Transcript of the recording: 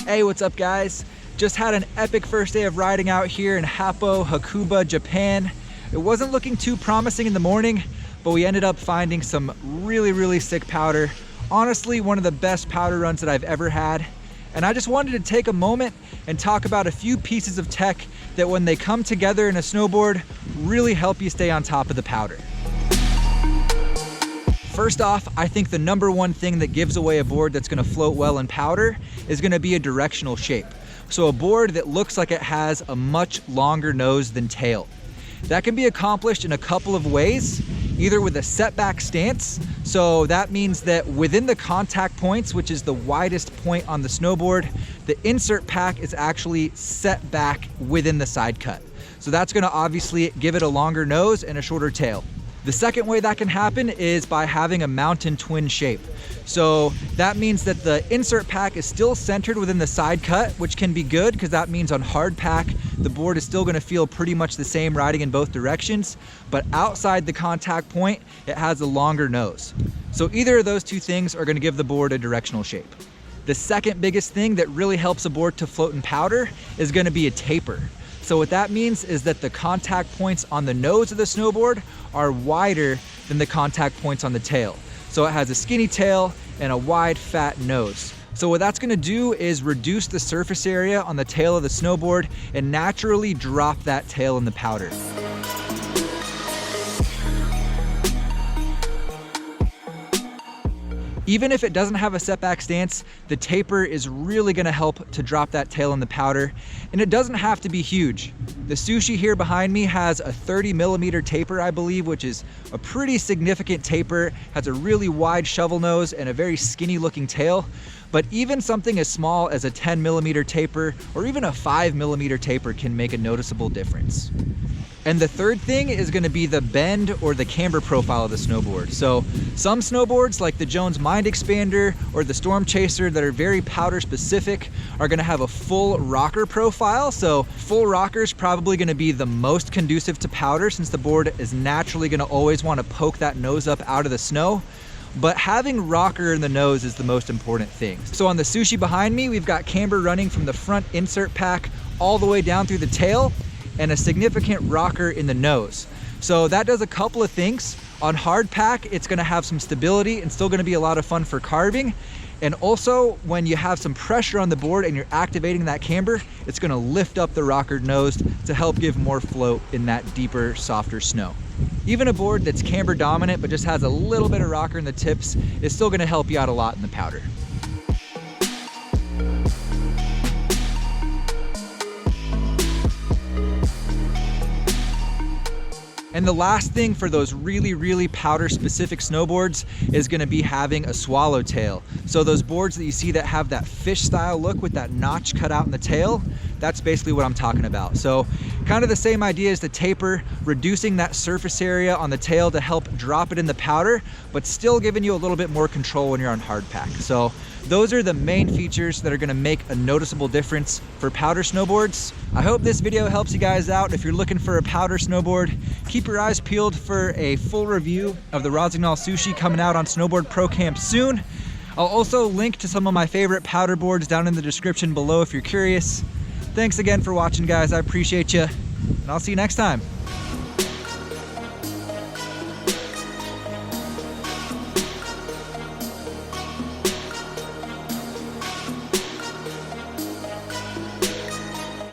Hey, what's up guys? Just had an epic first day of riding out here in Happo, Hakuba, Japan. It wasn't looking too promising in the morning, but we ended up finding some really sick powder. Honestly, one of the best powder runs that I've ever had. And I just wanted to take a moment and talk about a few pieces of tech that when they come together in a snowboard, really help you stay on top of the powder. First off, I think the number one thing that gives away a board that's gonna float well in powder is gonna be a directional shape. So a board that looks like it has a much longer nose than tail. That can be accomplished in a couple of ways, either with a setback stance. So that means that within the contact points, which is the widest point on the snowboard, the insert pack is actually set back within the side cut. So that's gonna obviously give it a longer nose and a shorter tail. The second way that can happen is by having a mountain twin shape. So that means that the insert pack is still centered within the side cut, which can be good because that means on hard pack, the board is still gonna feel pretty much the same riding in both directions, but outside the contact point, it has a longer nose. So either of those two things are gonna give the board a directional shape. The second biggest thing that really helps a board to float in powder is gonna be a taper. So what that means is that the contact points on the nose of the snowboard are wider than the contact points on the tail. So it has a skinny tail and a wide, fat nose. So what that's gonna do is reduce the surface area on the tail of the snowboard and naturally drop that tail in the powder. Even if it doesn't have a setback stance, the taper is really gonna help to drop that tail in the powder, and it doesn't have to be huge. The Sushi here behind me has a 30mm taper, I believe, which is a pretty significant taper, has a really wide shovel nose and a very skinny looking tail. But even something as small as a 10mm taper or even a 5mm taper can make a noticeable difference. And the third thing is gonna be the bend or the camber profile of the snowboard. So some snowboards like the Jones Mind Expander or the Storm Chaser that are very powder specific are gonna have a full rocker profile. So full rocker is probably gonna be the most conducive to powder since the board is naturally gonna always wanna poke that nose up out of the snow. But having rocker in the nose is the most important thing. So on the Sushi behind me, we've got camber running from the front insert pack all the way down through the tail, and a significant rocker in the nose. So that does a couple of things. On hard pack, it's gonna have some stability and still gonna be a lot of fun for carving. And also when you have some pressure on the board and you're activating that camber, it's gonna lift up the rocker nose to help give more float in that deeper, softer snow. Even a board that's camber dominant but just has a little bit of rocker in the tips is still gonna help you out a lot in the powder. And the last thing for those really powder specific snowboards is gonna be having a swallowtail. So those boards that you see that have that fish style look with that notch cut out in the tail, that's basically what I'm talking about. So kind of the same idea as the taper, reducing that surface area on the tail to help drop it in the powder, but still giving you a little bit more control when you're on hard pack. So those are the main features that are gonna make a noticeable difference for powder snowboards. I hope this video helps you guys out. If you're looking for a powder snowboard, keep your eyes peeled for a full review of the Rossignol Sushi coming out on Snowboard Pro Camp soon. I'll also link to some of my favorite powder boards down in the description below if you're curious. Thanks again for watching, guys. I appreciate you, and I'll see you next time.